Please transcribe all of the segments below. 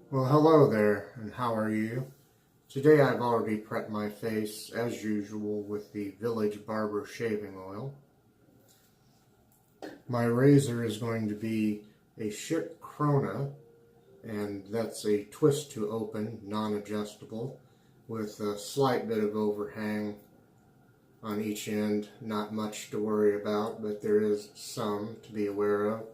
Well, hello there, and how are you? Today I've already prepped my face, as usual, with the Village Barber shaving oil. My razor is going to be a Schick Krona, and that's a twist to open, non-adjustable, with a slight bit of overhang on each end. Not much to worry about, but there is some to be aware of.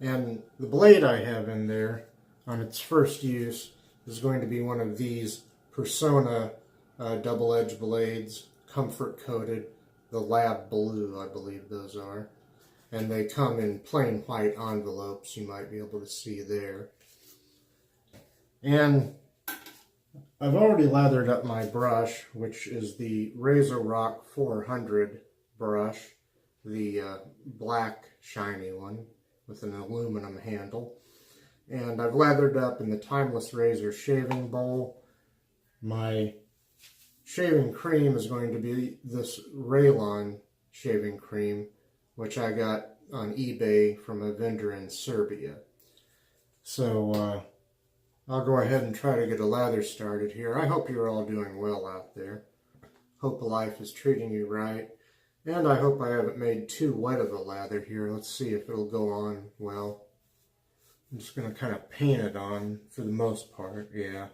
And the blade I have in there, on its first use, is going to be one of these Personna double-edged blades, comfort coated, the Lab Blue, I believe those are. And they come in plain white envelopes, you might be able to see there. And I've already lathered up my brush, which is the RazoRock 400 brush, the black shiny one with an aluminum handle. And I've lathered up in the Timeless Razor shaving bowl. My shaving cream is going to be this Ralon shaving cream, which I got on eBay from a vendor in Serbia. So I'll go ahead and try to get a lather started here. I hope you're all doing well out there. Hope life is treating you right. And I hope I haven't made too wet of a lather here. Let's see if it'll go on well. I'm just going to kind of paint it on for the most part, yeah.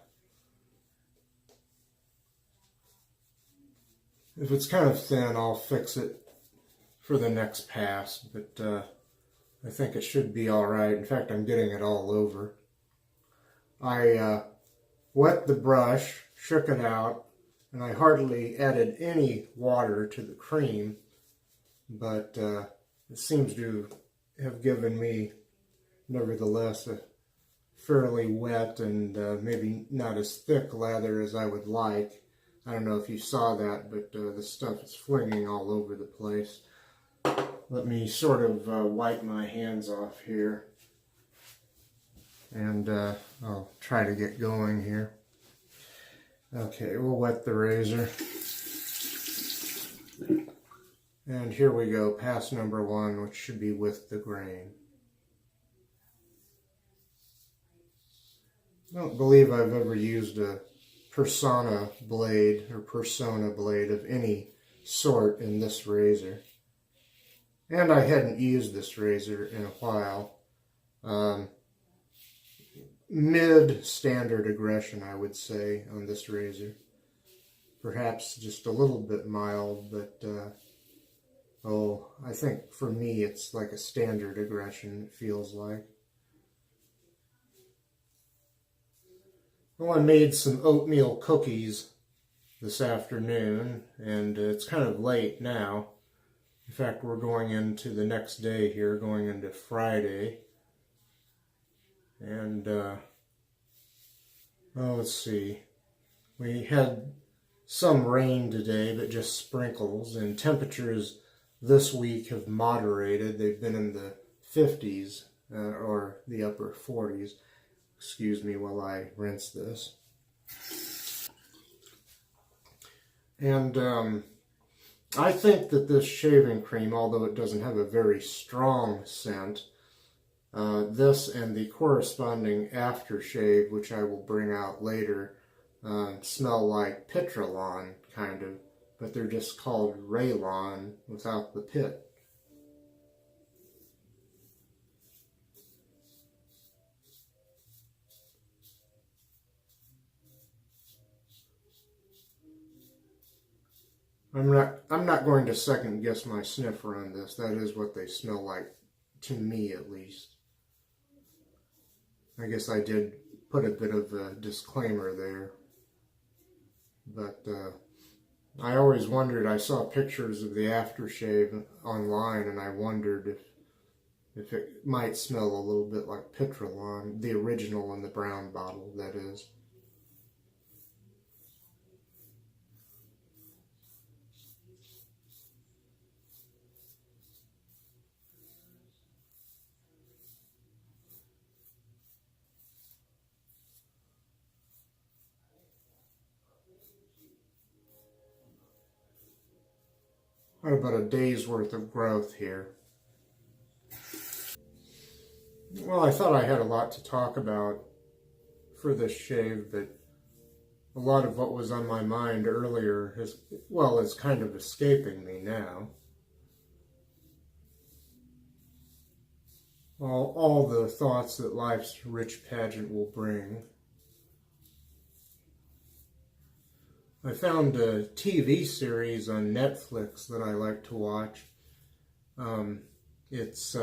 If it's kind of thin, I'll fix it for the next pass, but I think it should be alright. In fact, I'm getting it all over. I wet the brush, shook it out, and I hardly added any water to the cream, but it seems to have given me, nevertheless, a fairly wet and maybe not as thick lather as I would like. I don't know if you saw that, but the stuff is flinging all over the place. Let me sort of wipe my hands off here, and I'll try to get going here. Okay, we'll wet the razor. And here we go, pass number 1, which should be with the grain. I don't believe I've ever used a Personna blade or Personna blade of any sort in this razor. And I hadn't used this razor in a while. Mid-standard aggression, I would say, on this razor. Perhaps just a little bit mild, but I think for me it's like a standard aggression, it feels like. Well, I made some oatmeal cookies this afternoon, and it's kind of late now. In fact, we're going into the next day here, going into Friday. And, let's see. We had some rain today, but just sprinkles, and temperatures this week have moderated. They've been in the 50s, or the upper 40s. Excuse me while I rinse this. And I think that this shaving cream, although it doesn't have a very strong scent, this and the corresponding aftershave, which I will bring out later, smell like Petrolon, kind of, but they're just called Ralon without the pit. I'm not going to second guess my sniffer on this. That is what they smell like, to me at least. I guess I did put a bit of a disclaimer there. But I always wondered, I saw pictures of the aftershave online, and I wondered if it might smell a little bit like Petrolon, the original in the brown bottle, that is. Got about a day's worth of growth here. Well, I thought I had a lot to talk about for this shave, but a lot of what was on my mind earlier is kind of escaping me now. All the thoughts that life's rich pageant will bring. I found a TV series on Netflix that I like to watch. It's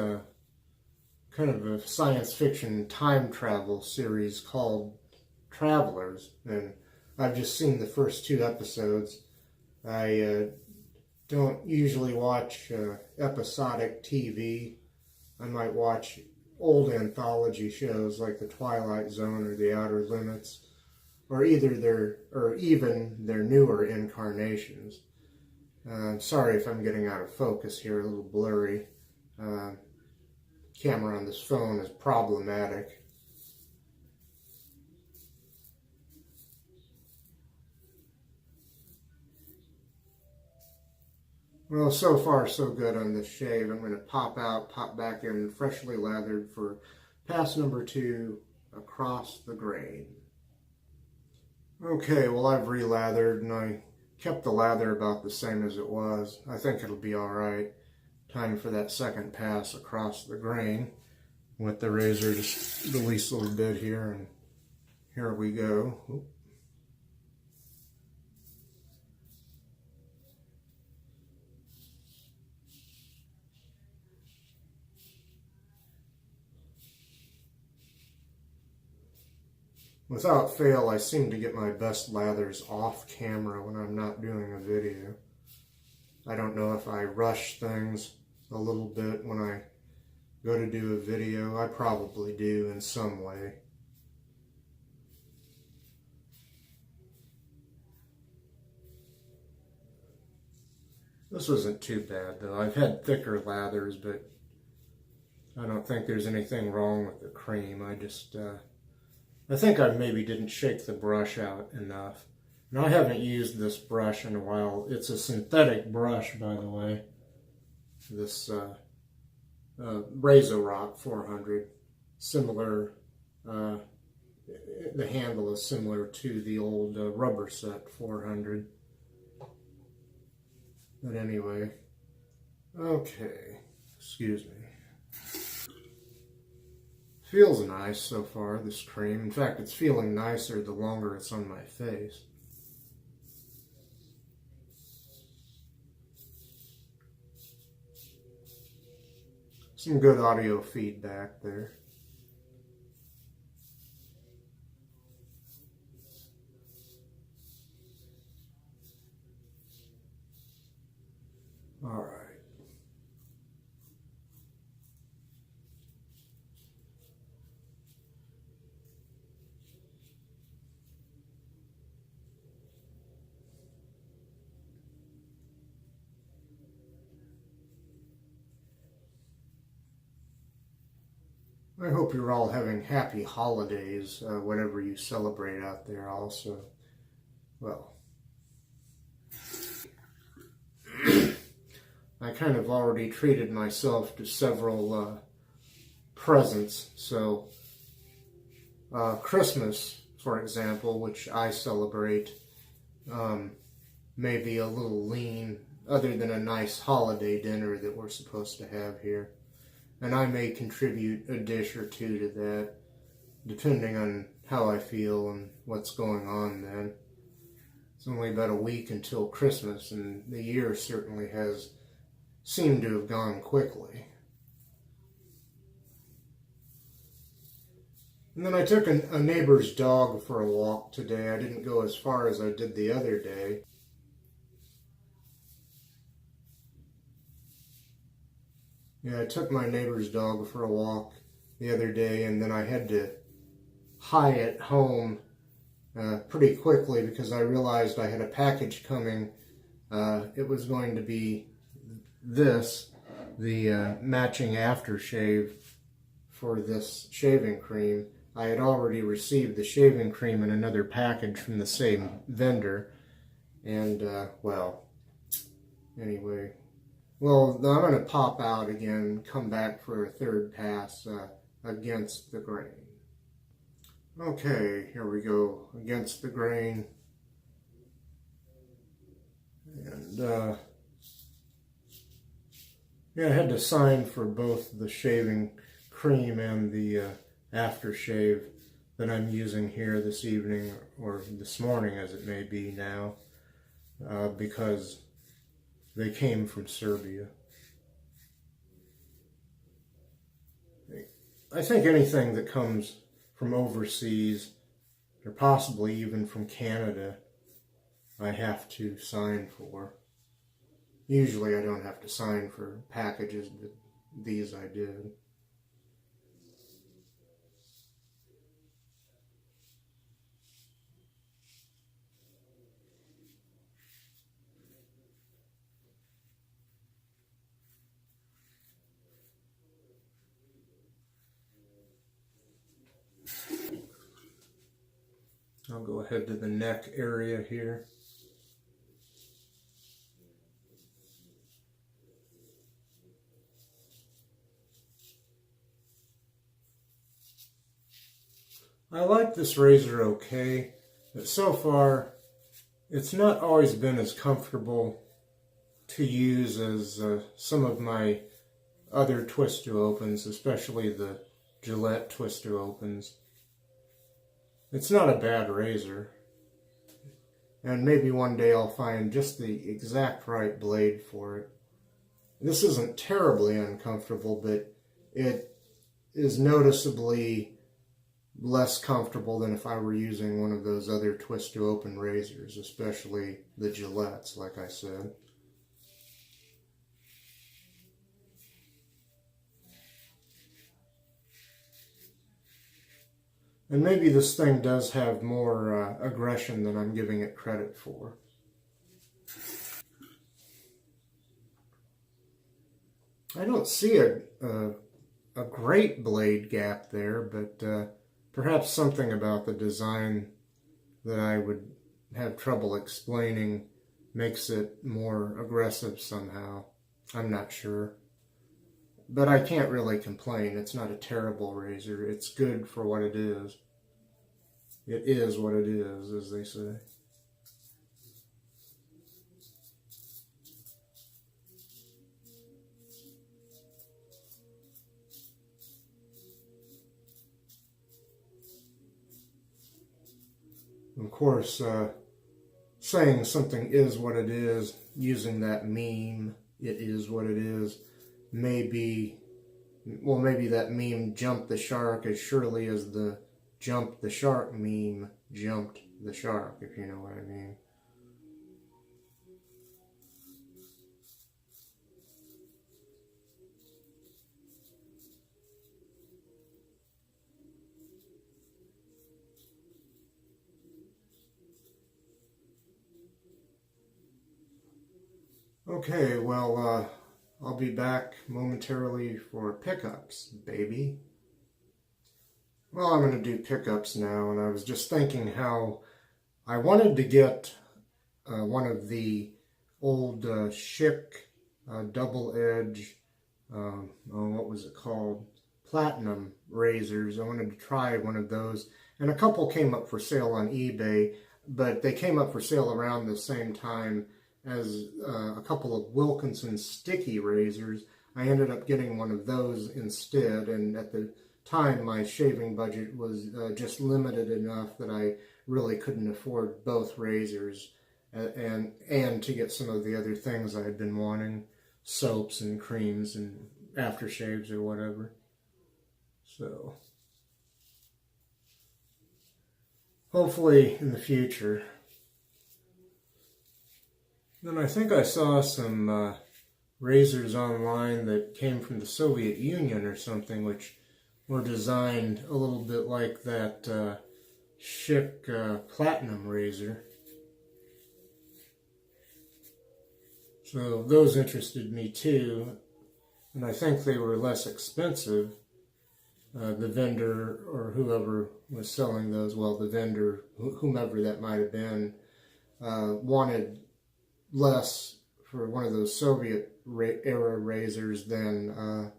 kind of a science fiction time travel series called Travelers, and I've just seen the first 2 episodes. I don't usually watch episodic TV. I might watch old anthology shows like The Twilight Zone or The Outer Limits, or even their newer incarnations. Sorry if I'm getting out of focus here, a little blurry. Camera on this phone is problematic. Well, so far so good on this shave. I'm going to pop out, pop back in, freshly lathered for pass number 2, across the grain. Okay, well I've re-lathered and I kept the lather about the same as it was. I think it'll be alright. Time for that second pass across the grain. With the razor, just release a little bit here, and here we go. Oop. Without fail, I seem to get my best lathers off camera when I'm not doing a video. I don't know if I rush things a little bit when I go to do a video. I probably do in some way. This wasn't too bad though. I've had thicker lathers, but I don't think there's anything wrong with the cream. I think I maybe didn't shake the brush out enough. And I haven't used this brush in a while. It's a synthetic brush, by the way. This RazoRock 400. Similar, the handle is similar to the old rubber set 400. But anyway, okay, excuse me. Feels nice so far, this cream. In fact, it's feeling nicer the longer it's on my face. Some good audio feedback there. All right. I hope you're all having happy holidays, whatever you celebrate out there also. Well, I kind of already treated myself to several presents. So, Christmas, for example, which I celebrate, may be a little lean, other than a nice holiday dinner that we're supposed to have here. And I may contribute a dish or two to that, depending on how I feel and what's going on then. It's only about a week until Christmas, and the year certainly has seemed to have gone quickly. And then I took a neighbor's dog for a walk today. I didn't go as far as I did the other day. Yeah, I took my neighbor's dog for a walk the other day, and then I had to hie it home pretty quickly because I realized I had a package coming. It was going to be the matching aftershave for this shaving cream. I had already received the shaving cream in another package from the same vendor, and well, anyway. Well, I'm going to pop out again, come back for a third pass against the grain. Okay, here we go, against the grain. And yeah, I had to sign for both the shaving cream and the aftershave that I'm using here this evening, or this morning as it may be now, because they came from Serbia. I think anything that comes from overseas, or possibly even from Canada, I have to sign for. Usually I don't have to sign for packages, but these I did. I'll go ahead to the neck area here. I like this razor okay, but so far it's not always been as comfortable to use as some of my other twist-to-opens, especially the Gillette twist-to-opens. It's not a bad razor, and maybe one day I'll find just the exact right blade for it. This isn't terribly uncomfortable, but it is noticeably less comfortable than if I were using one of those other twist-to-open razors, especially the Gillettes, like I said. And maybe this thing does have more aggression than I'm giving it credit for. I don't see a great blade gap there, but perhaps something about the design that I would have trouble explaining makes it more aggressive somehow. I'm not sure. But I can't really complain. It's not a terrible razor. It's good for what it is. It is what it is, as they say. Of course, saying something is what it is, using that meme, it is what it is, maybe that meme jumped the shark as surely as the jump the shark meme jumped the shark, if you know what I mean. Okay, well, I'll be back momentarily for pickups, baby. Well, I'm going to do pickups now, and I was just thinking how I wanted to get one of the old Schick double edge, what was it called? Platinum razors. I wanted to try one of those, and a couple came up for sale on eBay, but they came up for sale around the same time as a couple of Wilkinson sticky razors. I ended up getting one of those instead, and at the time my shaving budget was just limited enough that I really couldn't afford both razors, and to get some of the other things I had been wanting, soaps and creams and aftershaves or whatever. So hopefully in the future. Then I think I saw some razors online that came from the Soviet Union or something, which were designed a little bit like that Schick Platinum razor. So those interested me too, and I think they were less expensive. The vendor or whoever was selling those, well, the vendor, whomever that might have been, wanted less for one of those Soviet era razors than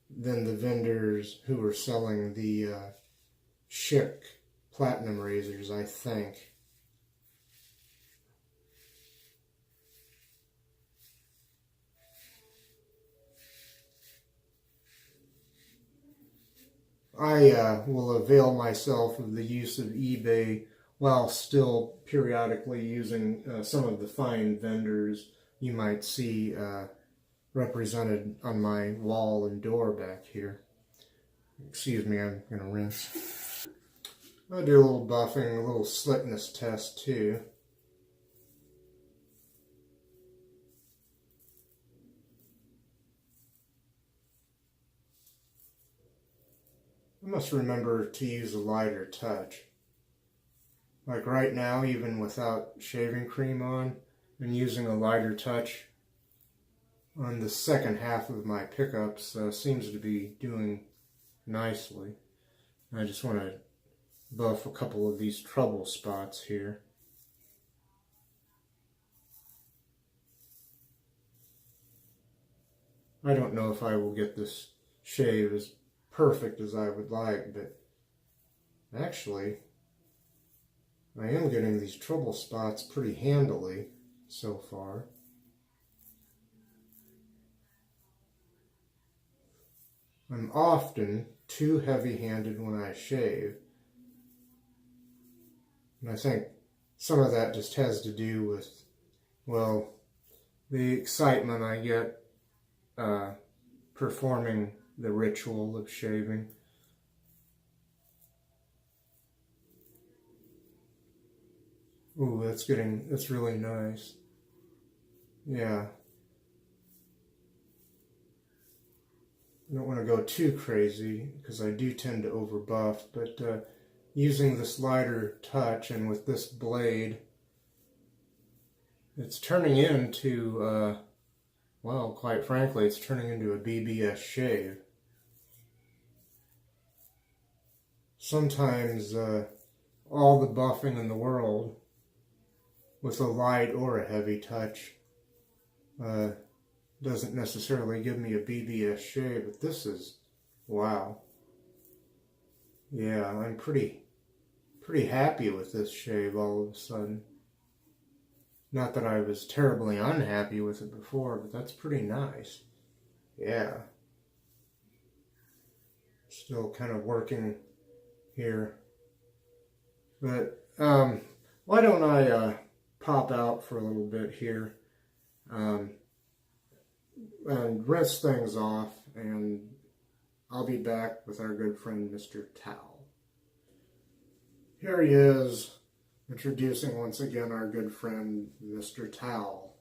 the vendors who were selling the Schick platinum razors, I think. I will avail myself of the use of eBay while still periodically using some of the fine vendors you might see represented on my wall and door back here. Excuse me, I'm going to rinse. I'll do a little buffing, a little slickness test too. I must remember to use a lighter touch. Like right now, even without shaving cream on, and using a lighter touch on the second half of my pickups seems to be doing nicely. I just want to buff a couple of these trouble spots here. I don't know if I will get this shave as perfect as I would like, but actually I am getting these trouble spots pretty handily so far. I'm often too heavy-handed when I shave, and I think some of that just has to do with, well, the excitement I get performing the ritual of shaving. Ooh, that's really nice. Yeah. I don't want to go too crazy because I do tend to overbuff, but using this lighter touch and with this blade, it's turning into, well, quite frankly, it's turning into a BBS shave. Sometimes all the buffing in the world with a light or a heavy touch doesn't necessarily give me a BBS shave, but this is, wow. Yeah, I'm pretty happy with this shave all of a sudden. Not that I was terribly unhappy with it before, but that's pretty nice. Yeah. Still kind of working here. But why don't I pop out for a little bit here and rinse things off, and I'll be back with our good friend Mr. Towel. Here he is, introducing once again our good friend Mr. Towel.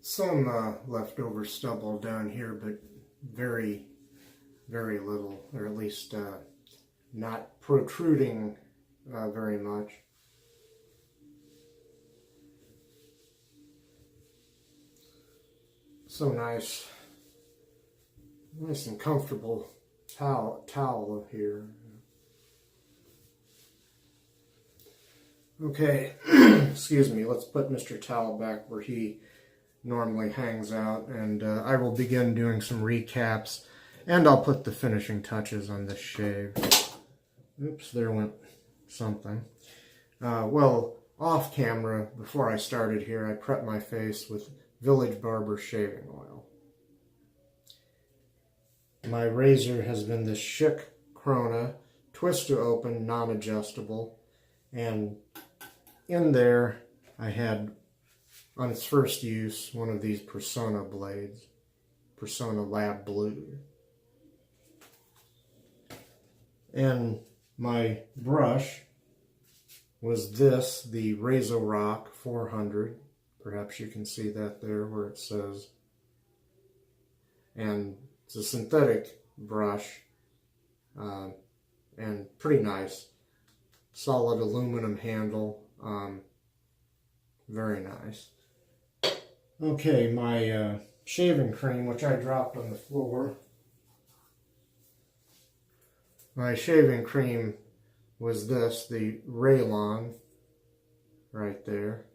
Some leftover stubble down here, but very, very little, or at least not protruding very much. So nice and comfortable towel here. Okay, excuse me, let's put Mr. Towel back where he normally hangs out, and I will begin doing some recaps, and I'll put the finishing touches on this shave. Oops, there went something. Well, off camera, before I started here, I prepped my face with Village Barber shaving oil. My razor has been the Schick Krona, twist to open, non-adjustable, and in there I had, on its first use, one of these Personna blades, Personna Lab Blue. And my brush was this, the RazoRock 400. Perhaps you can see that there where it says. And it's a synthetic brush, and pretty nice. Solid aluminum handle, very nice. Okay, my shaving cream, which I dropped on the floor. My shaving cream was this, the Ralon, right there.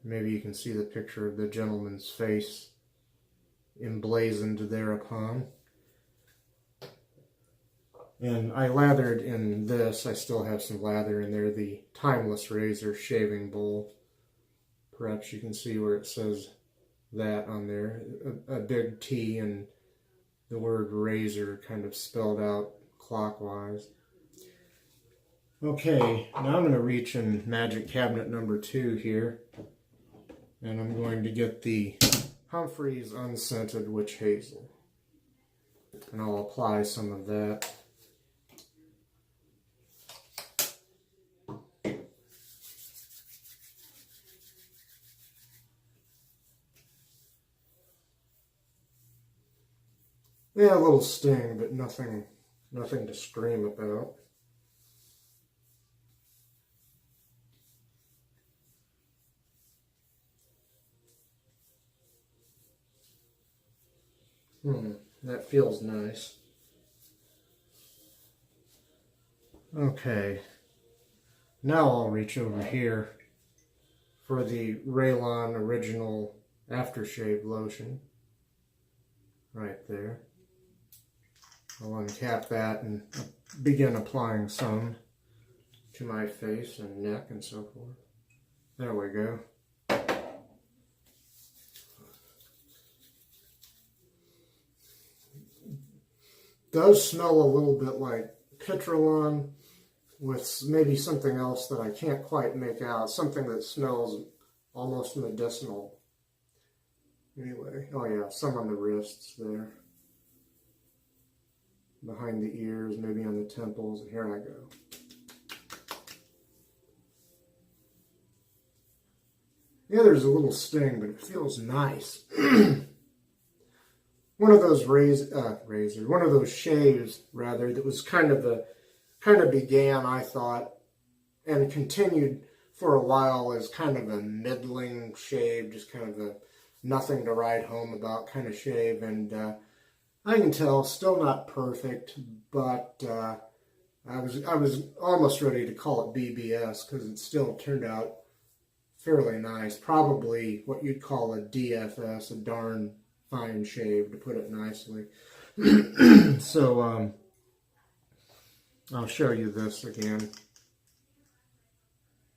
Maybe you can see the picture of the gentleman's face emblazoned thereupon. And I lathered in this, I still have some lather in there, the Timeless Razor Shaving Bowl. Perhaps you can see where it says that on there. A big T and the word razor kind of spelled out clockwise. Okay, now I'm going to reach in magic cabinet number 2 here. And I'm going to get the Humphreys Unscented Witch Hazel. And I'll apply some of that. Yeah, a little sting, but nothing to scream about. That feels nice. Okay, now I'll reach over here for the Ralon Original Aftershave Lotion. Right there. I'll uncap that and begin applying some to my face and neck and so forth. There we go. Does smell a little bit like Petrolon with maybe something else that I can't quite make out. Something that smells almost medicinal. Anyway, oh yeah, some on the wrists there. Behind the ears, maybe on the temples, and here I go. Yeah, there's a little sting, but it feels nice. One of those one of those shaves, rather, that was kind of began, I thought, and continued for a while as kind of a middling shave, just kind of a nothing to write home about kind of shave, and I can tell, still not perfect, but I was almost ready to call it BBS because it still turned out fairly nice. Probably what you'd call a DFS, a darn fine shave, to put it nicely. So I'll show you this again.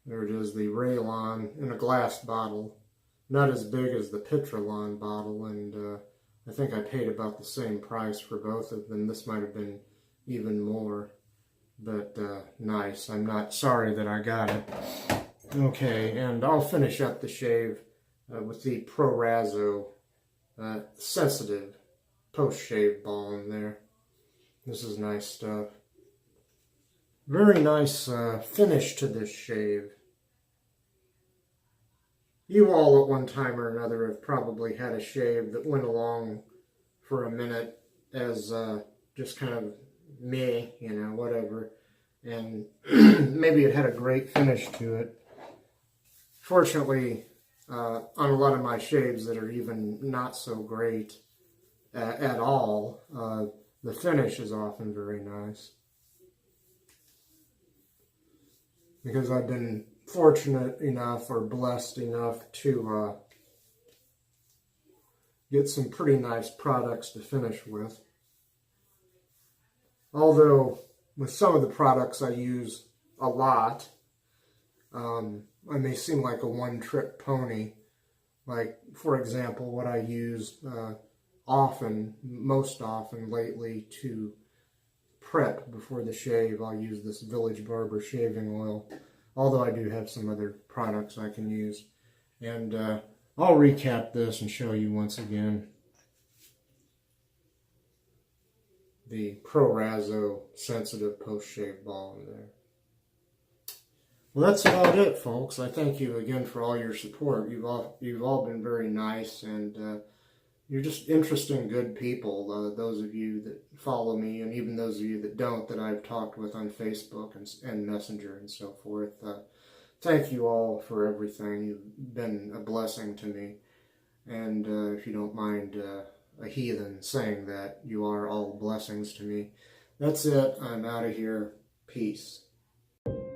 There it is, the Ralon in a glass bottle. Not as big as the Petrolon bottle, and I think I paid about the same price for both of them. This might have been even more, but nice. I'm not sorry that I got it. Okay, and I'll finish up the shave with the Proraso Sensitive Post-Shave Balm there. This is nice stuff. Very nice finish to this shave. You all at one time or another have probably had a shave that went along for a minute as just kind of meh, you know, whatever. And maybe it had a great finish to it. Fortunately, on a lot of my shaves that are even not so great at all, the finish is often very nice. Because I've been fortunate enough or blessed enough to get some pretty nice products to finish with. Although with some of the products I use a lot, I may seem like a one-trick pony. Like, for example, what I use most often lately to prep before the shave, I'll use this Village Barber shaving oil. Although I do have some other products I can use. And I'll recap this and show you once again the Proraso Sensitive Post-Shave Balm there. Well, that's about it, folks. I thank you again for all your support. You've all been very nice, and you're just interesting, good people. Those of you that follow me, and even those of you that don't, that I've talked with on Facebook and Messenger and so forth. Thank you all for everything. You've been a blessing to me. And if you don't mind a heathen saying that, you are all blessings to me. That's it. I'm out of here. Peace. it.